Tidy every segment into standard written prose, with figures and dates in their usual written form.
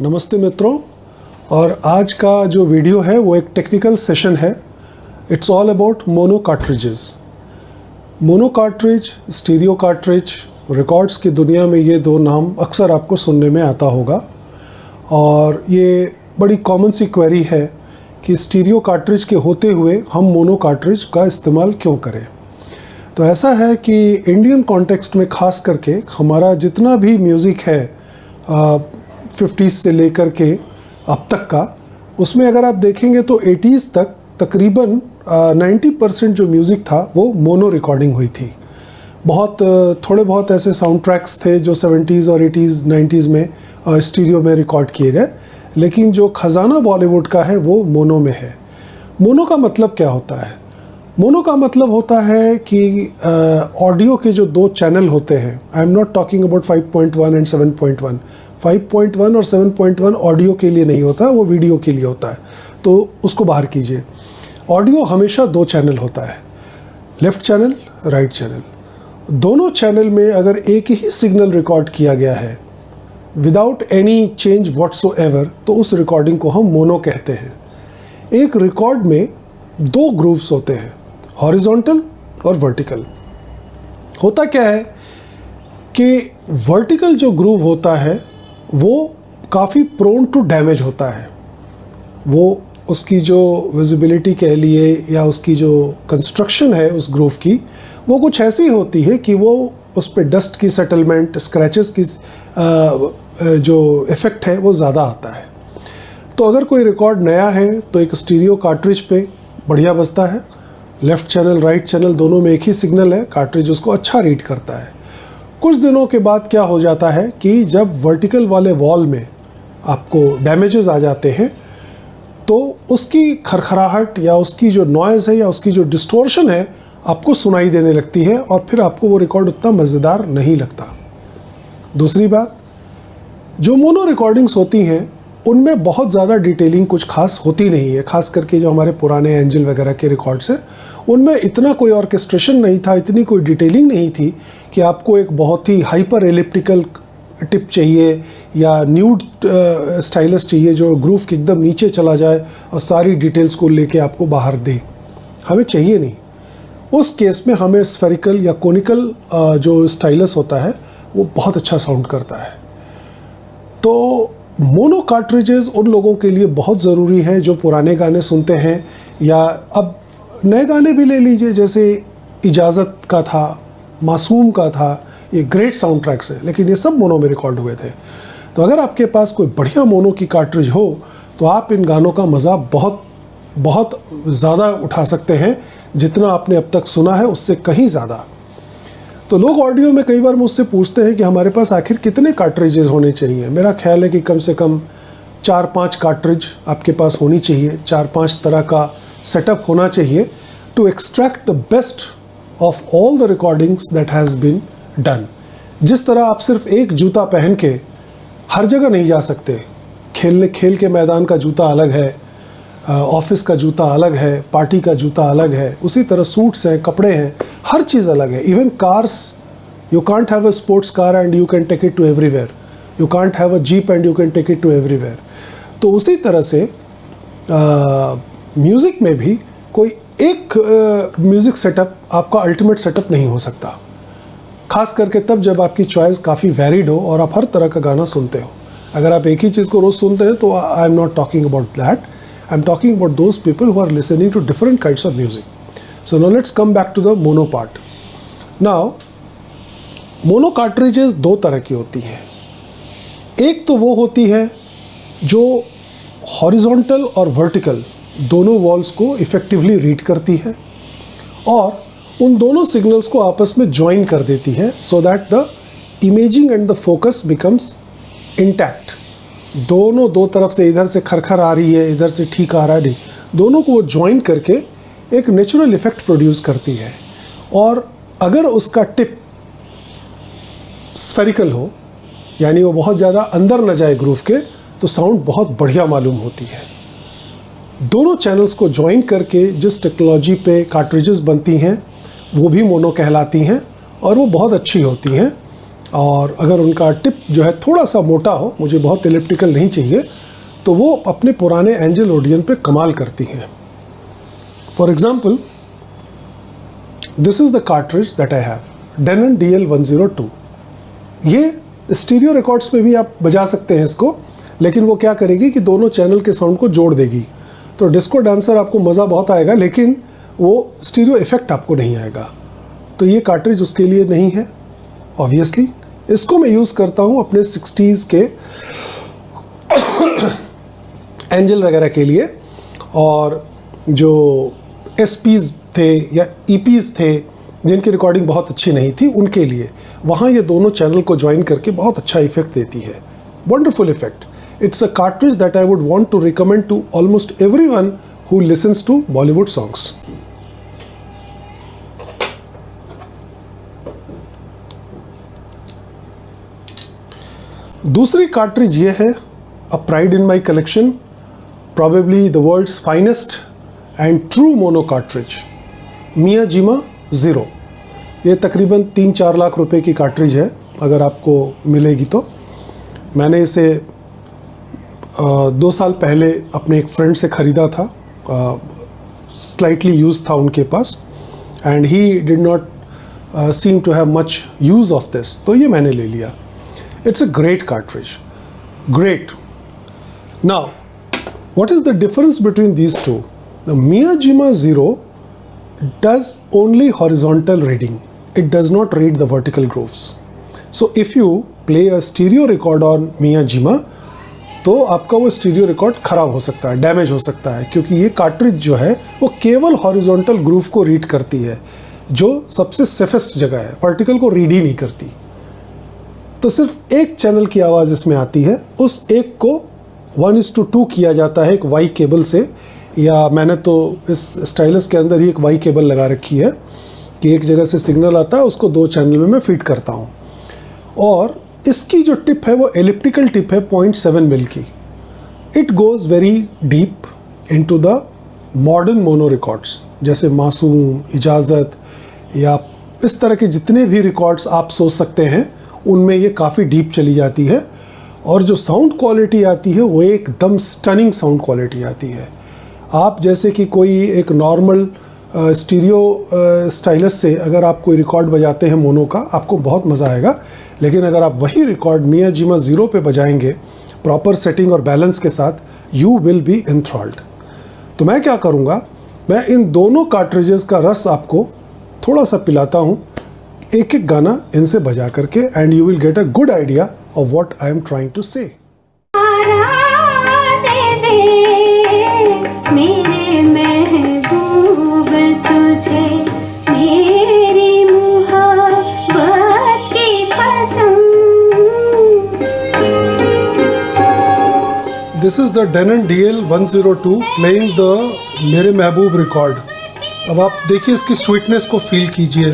नमस्ते मित्रों। और आज का जो वीडियो है वो एक टेक्निकल सेशन है। It's all about mono cartridges. Mono cartridge, stereo cartridge, records की दुनिया में ये दो नाम अक्सर आपको सुनने में आता होगा। और ये बड़ी कॉमन सी क्वेरी है कि स्टीरियो कार्ट्रिज के होते हुए हम मोनो कार्ट्रिज का इस्तेमाल क्यों करें। तो ऐसा है कि इंडियन कॉन्टेक्स्ट में ख़ास करके हमारा जितना भी म्यूज़िक है 50s से लेकर के अब तक का, उसमें अगर आप देखेंगे तो 80s तक तकरीबन 90% जो म्यूज़िक था वो मोनो रिकॉर्डिंग हुई थी। थोड़े बहुत ऐसे साउंड ट्रैक्स थे जो 70s और 80s 90s में स्टीरियो में रिकॉर्ड किए गए, लेकिन जो ख़जाना बॉलीवुड का है वो मोनो में है। मोनो का मतलब क्या होता है? मोनो का मतलब होता है कि ऑडियो के जो दो चैनल होते हैं, I am not talking about 5.1 and 7.1। 5.1 और 7.1 ऑडियो के लिए नहीं होता, वो वीडियो के लिए होता है, तो उसको बाहर कीजिए। ऑडियो हमेशा दो चैनल होता है, लेफ़्ट चैनल, राइट चैनल। दोनों चैनल में अगर एक ही सिग्नल रिकॉर्ड किया गया है विदाउट एनी चेंज व्हाट्सोएवर, तो उस रिकॉर्डिंग को हम मोनो कहते हैं। एक रिकॉर्ड में दो ग्रूव्स होते हैं, हॉरिजॉन्टल और वर्टिकल। होता क्या है कि वर्टिकल जो ग्रूव होता है वो काफ़ी प्रोन टू डैमेज होता है। वो उसकी जो विजिबिलिटी कह लिए या उसकी जो कंस्ट्रक्शन है उस ग्रूव की, वो कुछ ऐसी होती है कि वो उस पर डस्ट की सेटलमेंट, स्क्रैचेस की जो इफ़ेक्ट है वो ज़्यादा आता है। तो अगर कोई रिकॉर्ड नया है तो एक स्टीरियो कार्ट्रिज पे बढ़िया बजता है। लेफ़्ट चैनल, राइट चैनल दोनों में एक ही सिग्नल है, कार्ट्रिज उसको अच्छा रीड करता है। कुछ दिनों के बाद क्या हो जाता है कि जब वर्टिकल वाले वॉल में आपको डैमेजेस आ जाते हैं तो उसकी खरखराहट या उसकी जो नॉइज़ है या उसकी जो डिस्टोर्शन है आपको सुनाई देने लगती है, और फिर आपको वो रिकॉर्ड उतना मज़ेदार नहीं लगता। दूसरी बात, जो मोनो रिकॉर्डिंग्स होती हैं उनमें बहुत ज़्यादा डिटेलिंग कुछ खास होती नहीं है। खास करके जो हमारे पुराने एंजल वगैरह के रिकॉर्ड्स हैं उनमें इतना कोई ऑर्केस्ट्रेशन नहीं था, इतनी कोई डिटेलिंग नहीं थी कि आपको एक बहुत ही हाइपर एलिप्टिकल टिप चाहिए या न्यूड स्टाइलस चाहिए जो ग्रूव के एकदम नीचे चला जाए और सारी डिटेल्स को लेके आपको बाहर दे। हमें चाहिए नहीं। उस केस में हमें स्फेरिकल या कोनिकल जो स्टाइलस होता है वो बहुत अच्छा साउंड करता है। तो मोनो कार्ट्रिजेस उन लोगों के लिए बहुत ज़रूरी है जो पुराने गाने सुनते हैं, या अब नए गाने भी ले लीजिए, जैसे इजाज़त का था, मासूम का था, ये ग्रेट साउंड ट्रैक्स है, लेकिन ये सब मोनो में रिकॉर्ड हुए थे। तो अगर आपके पास कोई बढ़िया मोनो की कार्ट्रिज हो तो आप इन गानों का मज़ा बहुत ज़्यादा उठा सकते हैं, जितना आपने अब तक सुना है उससे कहीं ज़्यादा। तो लोग ऑडियो में कई बार मुझसे पूछते हैं कि हमारे पास आखिर कितने कार्ट्रिजेस होने चाहिए। मेरा ख्याल है कि कम से कम 4-5 कार्ट्रिज आपके पास होनी चाहिए, 4-5 तरह का सेटअप होना चाहिए to extract the best of all the recordings that has been done. जिस तरह आप सिर्फ एक जूता पहन के हर जगह नहीं जा सकते, खेल के मैदान का जूता अलग है, ऑफिस का जूता अलग है, पार्टी का जूता अलग है, उसी तरह सूट्स हैं, कपड़े हैं, हर चीज़ अलग है। Even cars, you can't have a sports car and you can take it to everywhere, you can't have a jeep and you can take it to everywhere. तो उसी तरह से म्यूज़िक में भी कोई एक म्यूज़िक सेटअप आपका अल्टीमेट सेटअप नहीं हो सकता, खास करके तब जब आपकी चॉइस काफ़ी वैरिड हो और आप हर तरह का गाना सुनते हो। अगर आप एक ही चीज़ को रोज़ सुनते हैं तो I am not talking about that, I'm talking about those people who are listening to different kinds of music. So now let's come back to the mono part. Now, mono cartridges दो तरह की होती हैं। एक तो वो होती है जो हॉरिजॉन्टल और वर्टिकल दोनों वॉल्स को इफ़ेक्टिवली रीड करती है और उन दोनों सिग्नल्स को आपस में ज्वाइन कर देती है, so that the imaging and the focus becomes intact. दोनों दो तरफ से, इधर से खरखर आ रही है, इधर से ठीक आ रहा है, नहीं, दोनों को वो ज्वाइन करके एक नेचुरल इफेक्ट प्रोड्यूस करती है। और अगर उसका टिप स्फेरिकल हो, यानी वो बहुत ज़्यादा अंदर न जाए ग्रूव के, तो साउंड बहुत बढ़िया मालूम होती है। दोनों चैनल्स को ज्वाइन करके जिस टेक्नोलॉजी पे कार्ट्रिजेस बनती हैं वो भी मोनो कहलाती हैं और वो बहुत अच्छी होती हैं। और अगर उनका टिप जो है थोड़ा सा मोटा हो, मुझे बहुत इलिप्टिकल नहीं चाहिए, तो वो अपने पुराने एंजल ओडियन पे कमाल करती हैं। For example, this is the cartridge that I have, Denon DL102। ये स्टीरियो रिकॉर्ड्स पे भी आप बजा सकते हैं इसको, लेकिन वो क्या करेगी कि दोनों चैनल के साउंड को जोड़ देगी। तो डिस्को डांसर आपको मज़ा बहुत आएगा, लेकिन वो स्टीरियो इफेक्ट आपको नहीं आएगा। तो ये कार्ट्रिज उसके लिए नहीं है ऑब्वियसली। इसको मैं यूज़ करता हूँ अपने 60s के एंजल वगैरह के लिए, और जो SPs थे या EPs थे जिनकी रिकॉर्डिंग बहुत अच्छी नहीं थी, उनके लिए वहाँ ये दोनों चैनल को ज्वाइन करके बहुत अच्छा इफेक्ट देती है। Wonderful effect. It's a cartridge that I would want to recommend to almost everyone who listens to Bollywood songs. दूसरी कार्ट्रिज ये है, a pride in my collection, probably the world's finest and true mono cartridge, Miyajima zero. ये तकरीबन 3-4 लाख रुपए की cartridge है अगर आपको मिलेगी तो। मैंने इसे 2 साल पहले अपने एक फ्रेंड से ख़रीदा था, स्लाइटली यूज़ था उनके पास, and he did not seem to have much use of this, तो ये मैंने ले लिया। It's a great cartridge, great. Now what is the difference between these two? The Miyajima zero does only horizontal reading. It does not read the vertical grooves. So if you play a stereo record on Miyajima, तो आपका वो stereo record ख़राब हो सकता है, damage हो सकता है, क्योंकि ये कार्ट्रिज जो है वो केवल हॉरिजॉन्टल ग्रूव को रीड करती है, जो सबसे सेफेस्ट जगह है, वर्टिकल को रीड ही नहीं करती। तो सिर्फ एक चैनल की आवाज़ इसमें आती है, उस एक को 1:2 किया जाता है एक वाई केबल से, या मैंने तो इस स्टाइलस के अंदर ही एक वाई केबल लगा रखी है कि एक जगह से सिग्नल आता है, उसको 2 चैनल में मैं फीड करता हूँ। और इसकी जो टिप है वो एलिप्टिकल टिप है 0.7 मिल की। It goes very deep into the modern mono records, जैसे मासूम, इजाज़त या इस तरह के जितने भी रिकॉर्ड्स आप सोच सकते हैं, उनमें ये काफ़ी डीप चली जाती है। और जो साउंड क्वालिटी आती है वो एकदम स्टनिंग साउंड क्वालिटी आती है। आप जैसे कि कोई एक नॉर्मल स्टीरियो स्टाइलस से अगर आप कोई रिकॉर्ड बजाते हैं मोनो का, आपको बहुत मज़ा आएगा। लेकिन अगर आप वही रिकॉर्ड मियाजिमा ज़ीरो पे बजाएंगे प्रॉपर सेटिंग और बैलेंस के साथ, यू विल बी एंथ्रॉल्ड। तो मैं क्या करूँगा, मैं इन दोनों कार्ट्रिजेस का रस आपको थोड़ा सा पिलाता हूँ, एक एक गाना इनसे बजा करके, and you will get a good idea of what I am trying to say. मेरे महबूब तुझे मेरी मोहब्बत की कसम। This is the Denon DL102 playing the मेरे महबूब रिकॉर्ड। अब आप देखिए इसकी स्वीटनेस को फील कीजिए।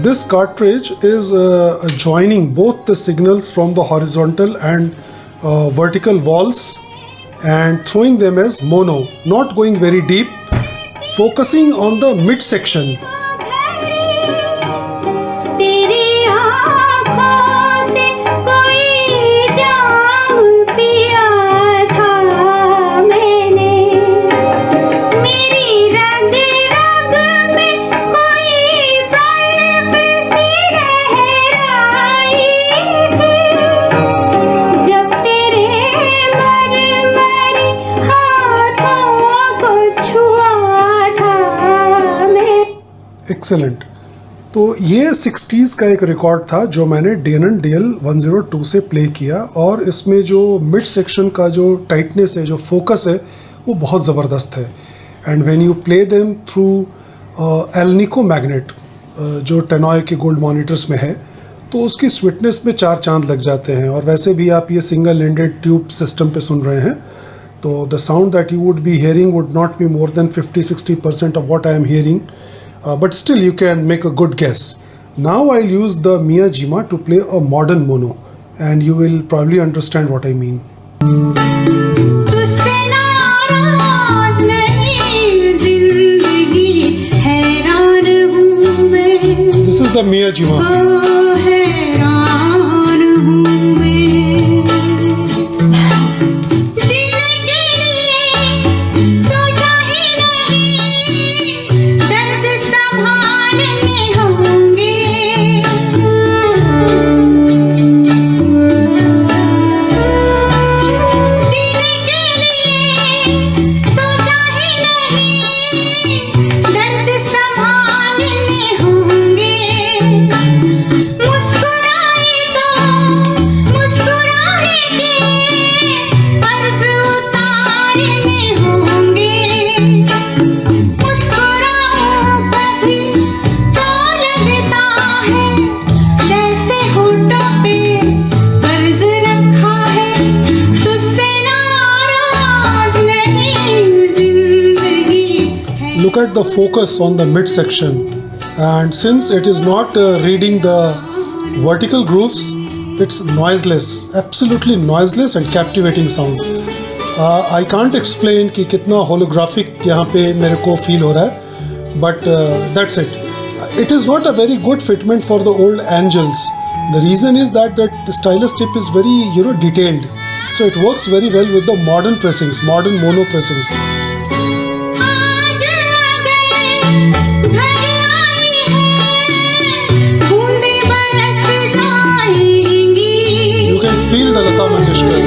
This cartridge is joining both the signals from the horizontal and vertical walls and throwing them as mono, not going very deep, focusing on the mid section. Excellent. तो ये 60s का एक record था जो मैंने Denon DL102 से play किया, और इसमें जो मिड सेक्शन का जो टाइटनेस है, जो फोकस है, वो बहुत ज़बरदस्त है। And when you play them through alnico magnet जो टेनॉय के गोल्ड मॉनिटर्स में है, तो उसकी स्वीटनेस में 4 चांद लग जाते हैं। और वैसे भी आप ये सिंगल एंडेड ट्यूब सिस्टम पे सुन रहे हैं, तो the sound that you would be hearing would not be more than 50-60% of what I am hearing, but still you can make a good guess. Now I'll use the Miyajima to play a modern mono, and you will probably understand what I mean. तुझसे नाराज नहीं जिंदगी, हैरान हूँ मैं। This is the Miyajima. हैरान हूँ मैं। जीने के लिए सोचा ही नहीं, दर्द संभालने होंगे। जीने के लिए सोचा ही नहीं, दर्द संभालने होंगे। मुस्कुराए तो मुस्कुराए के कर्ज उतारने होंगे। मुस्कुराऊं कभी तो लगता है जैसे होठों पे कर्ज रखा है। तुझसे नाराज नहीं जिंदगी है। Look at the focus on the mid section, and since it is not reading the vertical grooves, it's noiseless, absolutely noiseless and captivating sound. I can't explain कि कितना holographic यहाँ पे मेरे को feel हो रहा है, but that's it. It is not a very good fitment for the old Angels. The reason is that stylus tip is very detailed, so it works very well with the modern pressings, modern mono pressings. आज अगर घर आई है, बूंदें बरस जाएंगी। You can feel the Lata Mangeshkar.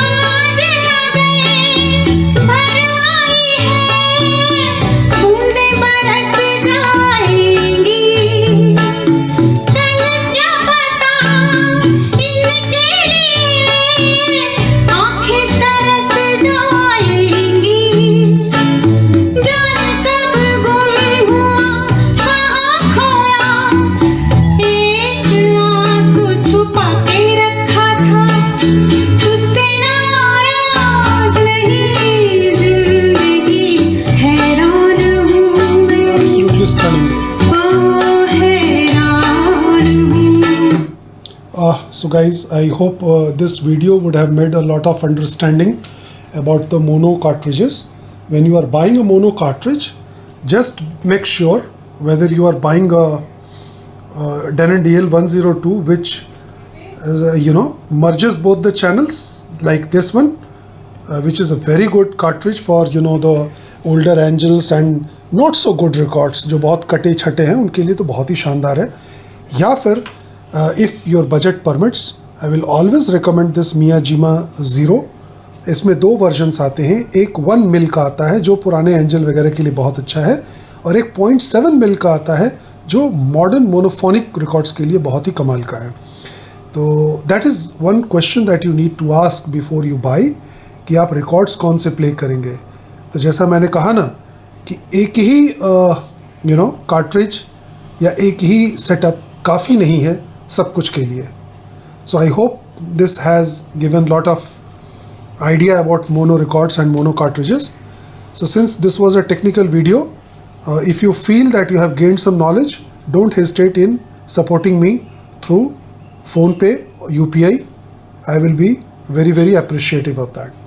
आज अगर घर आई है, बूंदें बरस जाएंगी। कल क्या पता इनके लिए आँखें तरस जाएंगी। जाने कब गुम हुआ, कहाँ खोया, एक आंसू छुपा के रखा था। तुझसे नाराज नहीं जिंदगी, हैरान हूँ मैं। Absolutely stunning. ओ हैरान हूँ। So guys, I hope this video would have made a lot of understanding about the mono cartridges. When you are buying a mono cartridge, just make sure whether you are buying a Denon DL102 which merges both the channels like this one, which is a very good cartridge for the older Angels and not so good records जो बहुत कटे छटे हैं, उनके लिए तो बहुत ही शानदार है। या फिर if your budget permits, I will always recommend this Miyajima Zero. इसमें 2 वर्जन्स आते हैं, एक 1 मिल का आता है जो पुराने एंजल वगैरह के लिए बहुत अच्छा है, और एक 0.7 मिल का आता है जो मॉडर्न मोनोफोनिक रिकॉर्ड्स के लिए बहुत ही कमाल का है। तो that is one question that you need to ask before you buy, कि आप रिकॉर्ड्स कौन से प्ले करेंगे। तो जैसा मैंने कहा ना कि एक ही कार्ट्रिज या एक ही सेटअप काफ़ी नहीं है सब कुछ के लिए। So I hope this has given lot of idea about mono records and mono cartridges. So since this was a technical video, if you feel that you have gained some knowledge, don't hesitate in supporting me through PhonePe or UPI. I will be very, very appreciative of that.